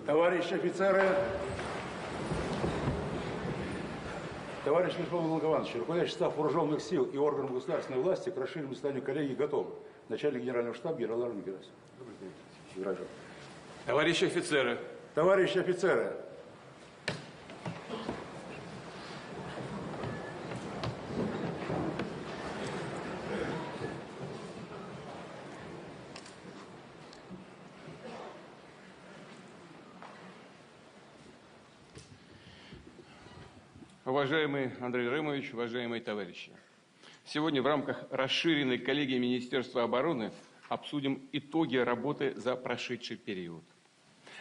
Товарищи офицеры, товарищ Михаил Иванович, руководящий штаб вооруженных сил и органов государственной власти к расширенному заседанию коллегии готов. Начальник генерального штаба генерал-майор Герасимов. Товарищи офицеры. Товарищи офицеры. Уважаемый Андрей Рымович, уважаемые товарищи, сегодня в рамках расширенной коллегии Министерства обороны обсудим итоги работы за прошедший период.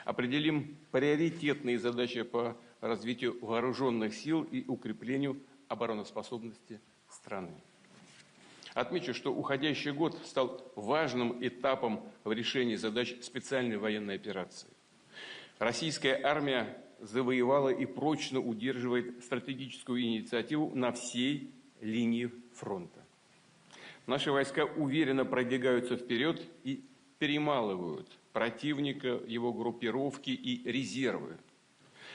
Определим приоритетные задачи по развитию вооруженных сил и укреплению обороноспособности страны. Отмечу, что уходящий год стал важным этапом в решении задач специальной военной операции. Российская армия завоевала и прочно удерживает стратегическую инициативу на всей линии фронта. Наши войска уверенно продвигаются вперед и перемалывают противника, его группировки и резервы,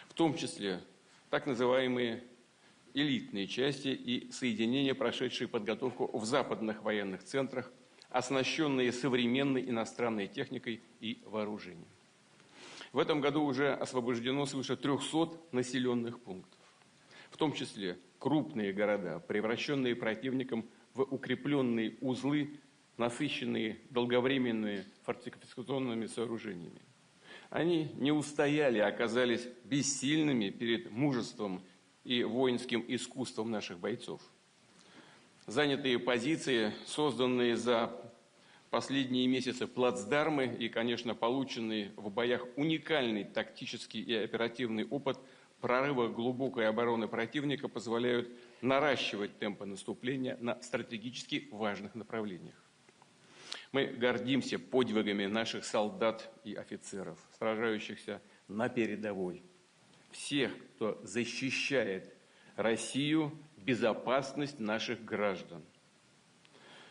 в том числе так называемые элитные части и соединения, прошедшие подготовку в западных военных центрах, оснащенные современной иностранной техникой и вооружением. В этом году уже освобождено свыше 300 населенных пунктов, в том числе крупные города, превращенные противником в укрепленные узлы, насыщенные долговременными фортификационными сооружениями. Они не устояли, оказались бессильными перед мужеством и воинским искусством наших бойцов. Занятые позиции, созданные за последние месяцы плацдармы и, конечно, полученный в боях уникальный тактический и оперативный опыт прорыва глубокой обороны противника позволяют наращивать темпы наступления на стратегически важных направлениях. Мы гордимся подвигами наших солдат и офицеров, сражающихся на передовой. Всех, кто защищает Россию, безопасность наших граждан.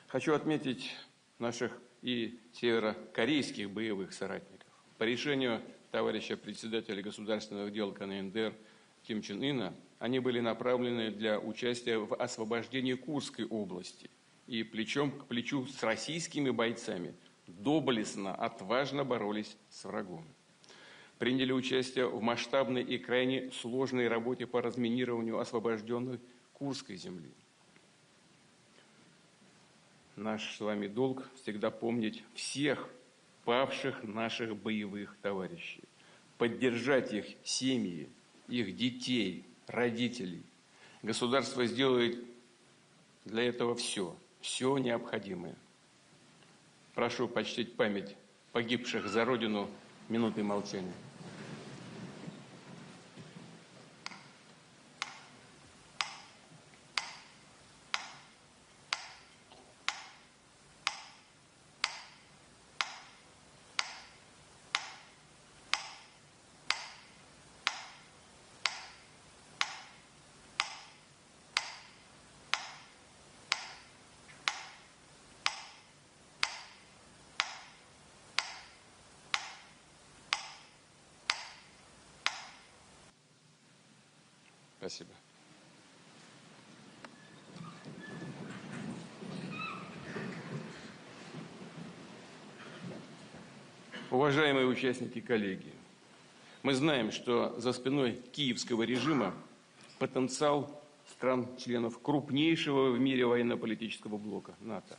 Хочу отметить наших и северокорейских боевых соратников. По решению товарища председателя государственных дел КНДР Ким Чен Ына они были направлены для участия в освобождении Курской области и плечом к плечу с российскими бойцами доблестно, отважно боролись с врагом. Приняли участие в масштабной и крайне сложной работе по разминированию освобожденной Курской земли. Наш с вами долг всегда помнить всех павших наших боевых товарищей, поддержать их семьи, их детей, родителей. Государство сделает для этого все необходимое. Прошу почтить память погибших за Родину минутой молчания. Спасибо. Уважаемые участники коллегии, мы знаем, что за спиной киевского режима потенциал стран-членов крупнейшего в мире военно-политического блока НАТО.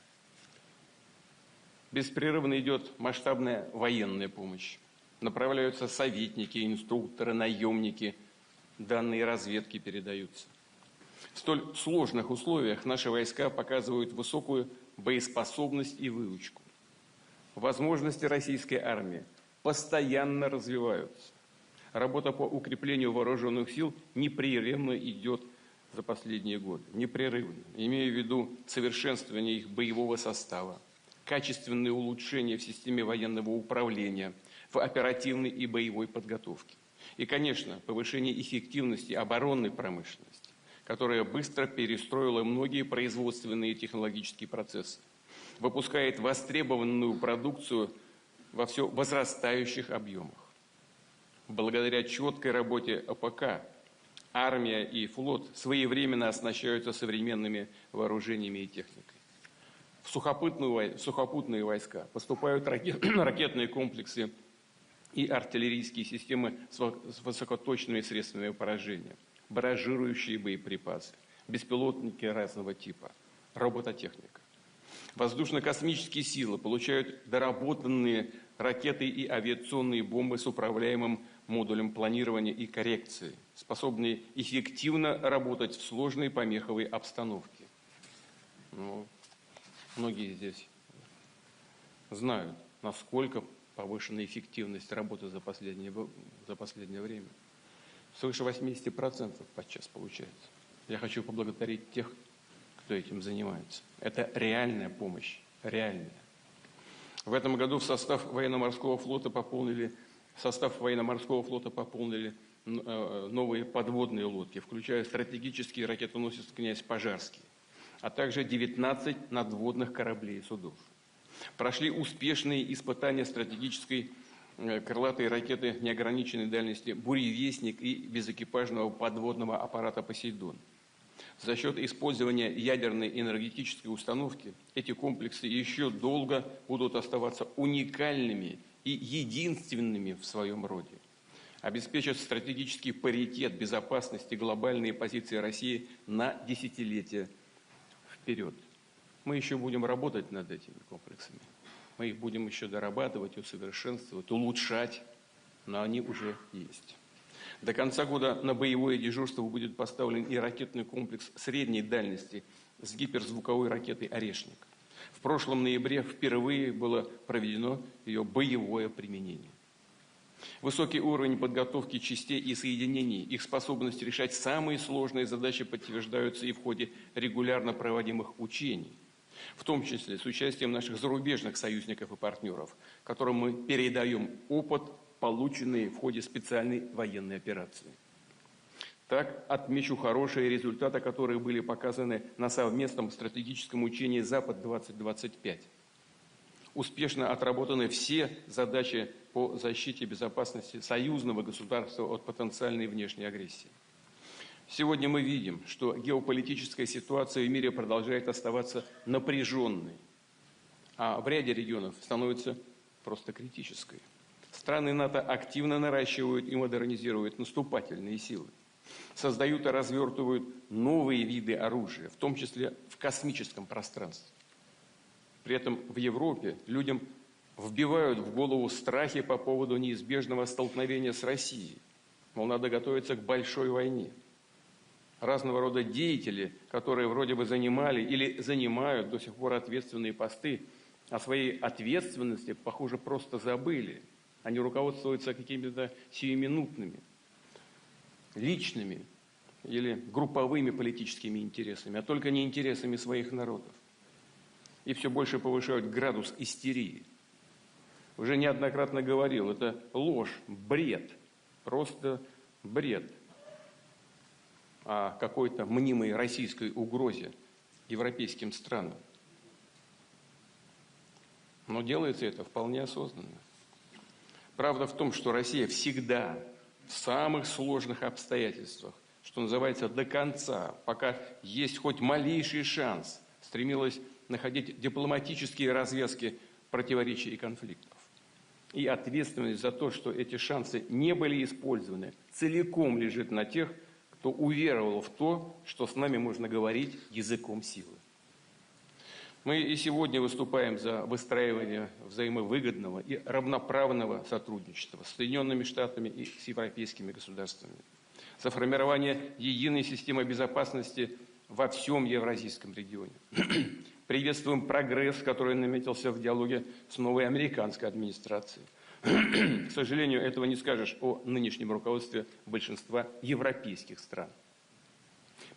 Беспрерывно идет масштабная военная помощь. Направляются советники, инструкторы, наемники. Данные разведки передаются. В столь сложных условиях наши войска показывают высокую боеспособность и выучку. Возможности российской армии постоянно развиваются. Работа по укреплению вооруженных сил непрерывно идет за последние годы. Непрерывно. Имея в виду совершенствование их боевого состава, качественные улучшения в системе военного управления, в оперативной и боевой подготовке. И, конечно, повышение эффективности оборонной промышленности, которая быстро перестроила многие производственные и технологические процессы, выпускает востребованную продукцию во все возрастающих объемах. Благодаря четкой работе АПК армия и флот своевременно оснащаются современными вооружениями и техникой. В сухопутные войска поступают ракетные комплексы и артиллерийские системы с высокоточными средствами поражения, барражирующие боеприпасы, беспилотники разного типа, робототехника. Воздушно-космические силы получают доработанные ракеты и авиационные бомбы с управляемым модулем планирования и коррекции, способные эффективно работать в сложной помеховой обстановке. Ну, многие здесь знают, насколько повышена эффективность работы за последнее время. Свыше 80% подчас получается. Я хочу поблагодарить тех, кто этим занимается. Это реальная помощь, реальная. В этом году в состав военно-морского флота пополнили новые подводные лодки, включая стратегический ракетоносец «Князь Пожарский», а также 19 надводных кораблей и судов. Прошли успешные испытания стратегической крылатой ракеты неограниченной дальности «Буревестник» и безэкипажного подводного аппарата «Посейдон». За счет использования ядерной энергетической установки эти комплексы еще долго будут оставаться уникальными и единственными в своем роде. Обеспечат стратегический паритет безопасности глобальные позиции России на десятилетия вперед. Мы еще будем работать над этими комплексами. Мы их будем еще дорабатывать, усовершенствовать, улучшать, но они уже есть. До конца года на боевое дежурство будет поставлен и ракетный комплекс средней дальности с гиперзвуковой ракетой «Орешник». В прошлом ноябре впервые было проведено ее боевое применение. Высокий уровень подготовки частей и соединений, их способность решать самые сложные задачи подтверждаются и в ходе регулярно проводимых учений, в том числе с участием наших зарубежных союзников и партнеров, которым мы передаем опыт, полученный в ходе специальной военной операции. Так, отмечу хорошие результаты, которые были показаны на совместном стратегическом учении «Запад-2025». Успешно отработаны все задачи по защите безопасности союзного государства от потенциальной внешней агрессии. Сегодня мы видим, что геополитическая ситуация в мире продолжает оставаться напряженной, а в ряде регионов становится просто критической. Страны НАТО активно наращивают и модернизируют наступательные силы, создают и развертывают новые виды оружия, в том числе в космическом пространстве. При этом в Европе людям вбивают в голову страхи по поводу неизбежного столкновения с Россией. Мол, надо готовиться к большой войне. Разного рода деятели, которые вроде бы занимали или занимают до сих пор ответственные посты, о своей ответственности, похоже, просто забыли. Они руководствуются какими-то сиюминутными, личными или групповыми политическими интересами, а только не интересами своих народов. И все больше повышают градус истерии. Уже неоднократно говорил, это ложь, бред, просто бред о какой-то мнимой российской угрозе европейским странам. Но делается это вполне осознанно. Правда в том, что Россия всегда в самых сложных обстоятельствах, что называется, до конца, пока есть хоть малейший шанс, стремилась находить дипломатические развязки противоречий и конфликтов. И ответственность за то, что эти шансы не были использованы, целиком лежит на тех, кто уверовал в то, что с нами можно говорить языком силы. Мы и сегодня выступаем за выстраивание взаимовыгодного и равноправного сотрудничества с Соединенными Штатами и с европейскими государствами, за формирование единой системы безопасности во всем евразийском регионе. Приветствуем прогресс, который наметился в диалоге с новой американской администрацией. К сожалению, этого не скажешь о нынешнем руководстве большинства европейских стран.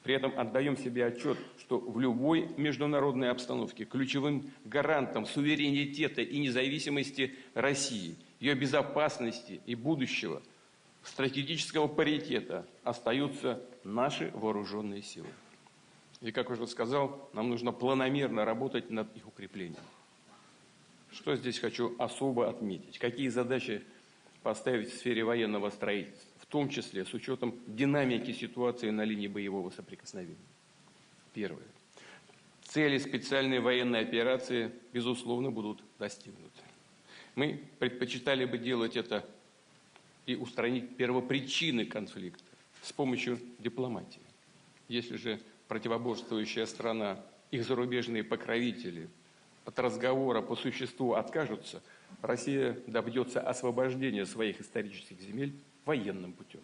При этом отдаем себе отчет, что в любой международной обстановке ключевым гарантом суверенитета и независимости России, ее безопасности и будущего, стратегического паритета остаются наши вооруженные силы. И, как уже сказал, нам нужно планомерно работать над их укреплением. Что здесь хочу особо отметить? Какие задачи поставить в сфере военного строительства, в том числе с учетом динамики ситуации на линии боевого соприкосновения. Первое. Цели специальной военной операции, безусловно, будут достигнуты. Мы предпочитали бы делать это и устранить первопричины конфликта с помощью дипломатии. Если же противоборствующая страна, их зарубежные покровители от разговора по существу откажутся, Россия добьется освобождения своих исторических земель военным путем.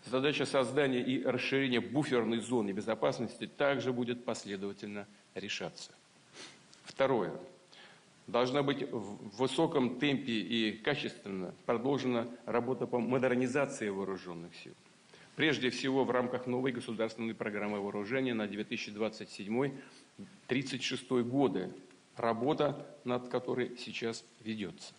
Задача создания и расширения буферной зоны безопасности также будет последовательно решаться. Второе. Должна быть в высоком темпе и качественно продолжена работа по модернизации вооруженных сил. Прежде всего в рамках новой государственной программы вооружения на 2027-2036 годы, работа над которой сейчас ведется.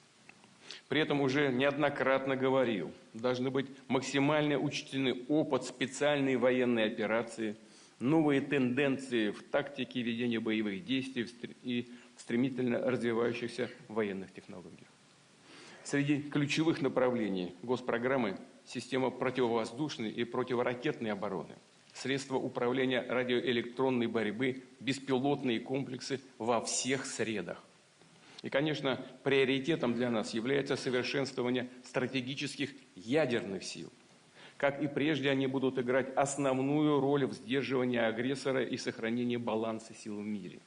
При этом уже неоднократно говорил, должны быть максимально учтены опыт специальной военной операции, новые тенденции в тактике ведения боевых действий и стремительно развивающихся военных технологиях. Среди ключевых направлений госпрограммы – система противовоздушной и противоракетной обороны, средства управления радиоэлектронной борьбы, беспилотные комплексы во всех средах. И, конечно, приоритетом для нас является совершенствование стратегических ядерных сил. Как и прежде, они будут играть основную роль в сдерживании агрессора и сохранении баланса сил в мире.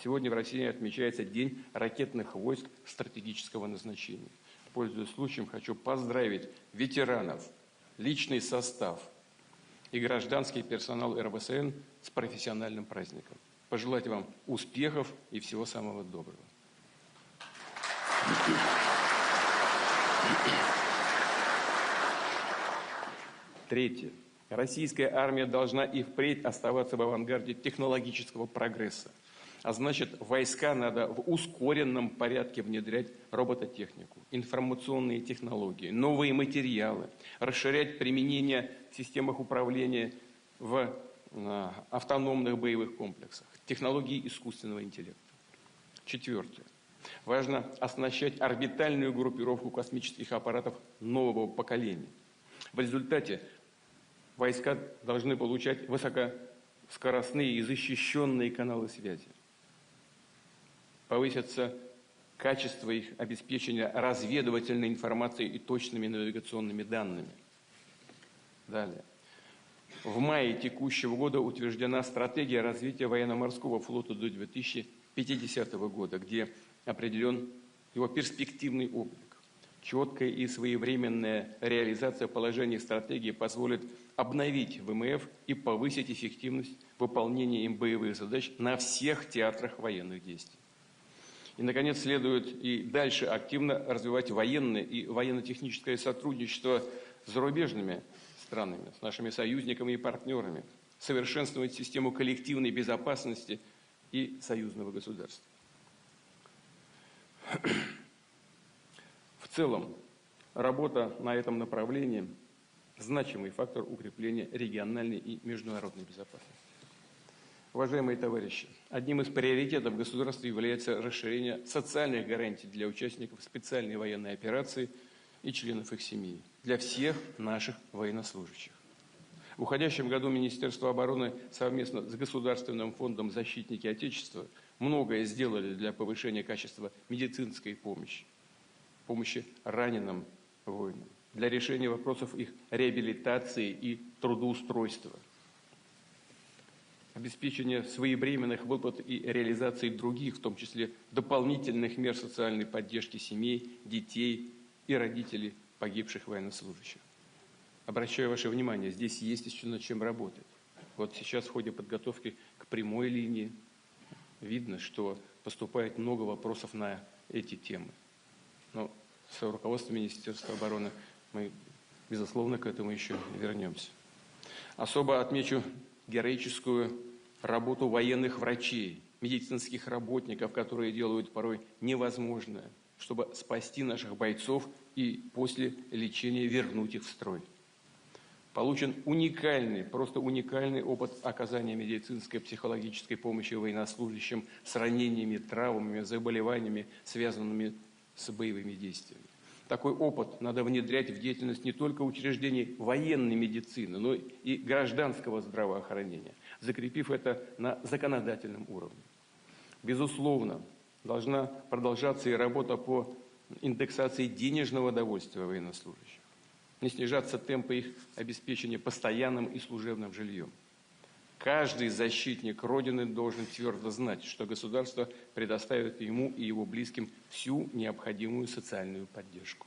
Сегодня в России отмечается День ракетных войск стратегического назначения. Пользуясь случаем, хочу поздравить ветеранов, личный состав и гражданский персонал РВСН с профессиональным праздником. Пожелать вам успехов и всего самого доброго. Третье. Российская армия должна и впредь оставаться в авангарде технологического прогресса. А значит, войска надо в ускоренном порядке внедрять робототехнику, информационные технологии, новые материалы, расширять применение в системах управления в автономных боевых комплексах, технологии искусственного интеллекта. Четвертое. Важно оснащать орбитальную группировку космических аппаратов нового поколения. В результате войска должны получать высокоскоростные и защищенные каналы связи. Повысится качество их обеспечения разведывательной информацией и точными навигационными данными. Далее. В мае текущего года утверждена стратегия развития военно-морского флота до 2050 года, где определен его перспективный облик. Четкая и своевременная реализация положений стратегии позволит обновить ВМФ и повысить эффективность выполнения им боевых задач на всех театрах военных действий. И, наконец, следует и дальше активно развивать военное и военно-техническое сотрудничество с зарубежными странами, с нашими союзниками и партнерами, совершенствовать систему коллективной безопасности и союзного государства. В целом, работа на этом направлении – значимый фактор укрепления региональной и международной безопасности. Уважаемые товарищи, одним из приоритетов государства является расширение социальных гарантий для участников специальной военной операции и членов их семей, для всех наших военнослужащих. В уходящем году Министерство обороны совместно с Государственным фондом «Защитники Отечества» многое сделали для повышения качества медицинской помощи, помощи раненым воинам, для решения вопросов их реабилитации и трудоустройства, обеспечения своевременных выплат и реализации других, в том числе дополнительных мер социальной поддержки семей, детей и родителей погибших военнослужащих. Обращаю ваше внимание, здесь есть еще над чем работать. Вот сейчас в ходе подготовки к прямой линии видно, что поступает много вопросов на эти темы. Но с руководством Министерства обороны мы, безусловно, к этому еще вернемся. Особо отмечу героическую работу военных врачей, медицинских работников, которые делают порой невозможное, чтобы спасти наших бойцов и после лечения вернуть их в строй. Получен уникальный, просто уникальный опыт оказания медицинской, психологической помощи военнослужащим с ранениями, травмами, заболеваниями, связанными с боевыми действиями. Такой опыт надо внедрять в деятельность не только учреждений военной медицины, но и гражданского здравоохранения, закрепив это на законодательном уровне. Безусловно, должна продолжаться и работа по индексации денежного довольствия военнослужащих. Не снижаться темпы их обеспечения постоянным и служебным жильем. Каждый защитник Родины должен твердо знать, что государство предоставит ему и его близким всю необходимую социальную поддержку.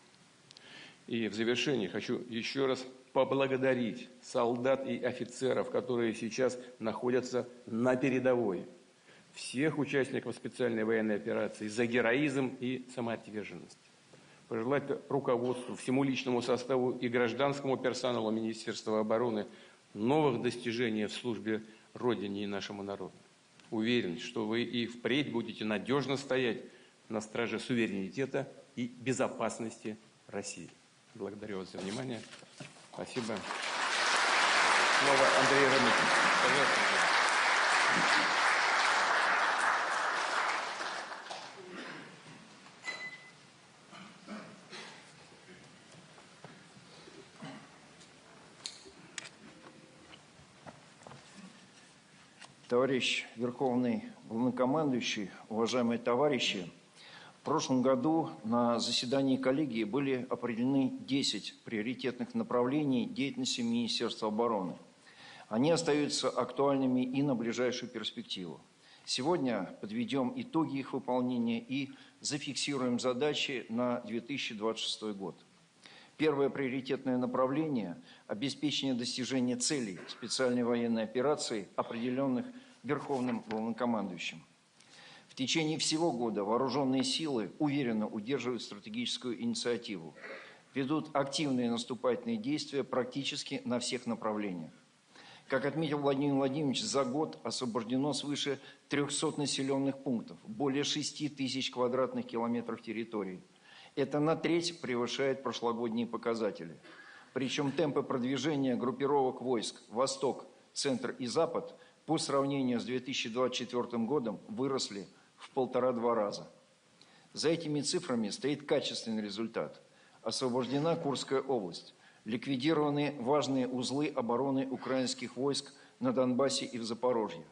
И в завершении хочу еще раз поблагодарить солдат и офицеров, которые сейчас находятся на передовой, всех участников специальной военной операции за героизм и самоотверженность. Пожелать руководству, всему личному составу и гражданскому персоналу Министерства обороны новых достижений в службе Родине и нашему народу. Уверен, что вы и впредь будете надежно стоять на страже суверенитета и безопасности России. Благодарю вас за внимание. Спасибо. Слово Андрею Рамитовичу. Пожалуйста. Товарищ Верховный Главнокомандующий, уважаемые товарищи, в прошлом году на заседании коллегии были определены 10 приоритетных направлений деятельности Министерства обороны. Они остаются актуальными и на ближайшую перспективу. Сегодня подведем итоги их выполнения и зафиксируем задачи на 2026 год. Первое приоритетное направление – обеспечение достижения целей специальной военной операции, определенных Верховным Главнокомандующим. В течение всего года вооруженные силы уверенно удерживают стратегическую инициативу, ведут активные наступательные действия практически на всех направлениях. Как отметил Владимир Владимирович, за год освобождено свыше 300 населенных пунктов, более 6 тысяч квадратных километров территорий. Это на треть превышает прошлогодние показатели. Причем темпы продвижения группировок войск «Восток», «Центр» и «Запад» по сравнению с 2024 годом выросли в 1,5–2 раза. За этими цифрами стоит качественный результат. Освобождена Курская область. Ликвидированы важные узлы обороны украинских войск на Донбассе и в Запорожье.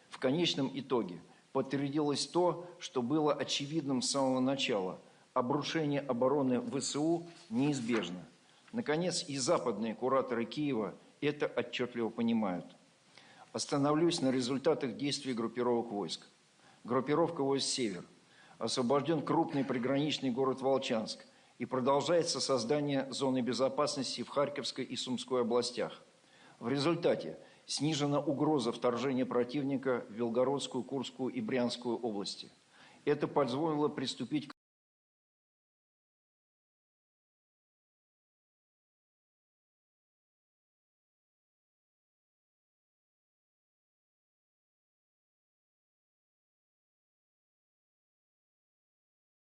В конечном итоге подтвердилось то, что было очевидным с самого начала. Обрушение обороны ВСУ неизбежно. Наконец, и западные кураторы Киева это отчетливо понимают. Остановлюсь на результатах действий группировок войск. Группировка войск «Север». Освобожден крупный приграничный город Волчанск и продолжается создание зоны безопасности в Харьковской и Сумской областях. В результате снижена угроза вторжения противника в Белгородскую, Курскую и Брянскую области. Это позволило приступить к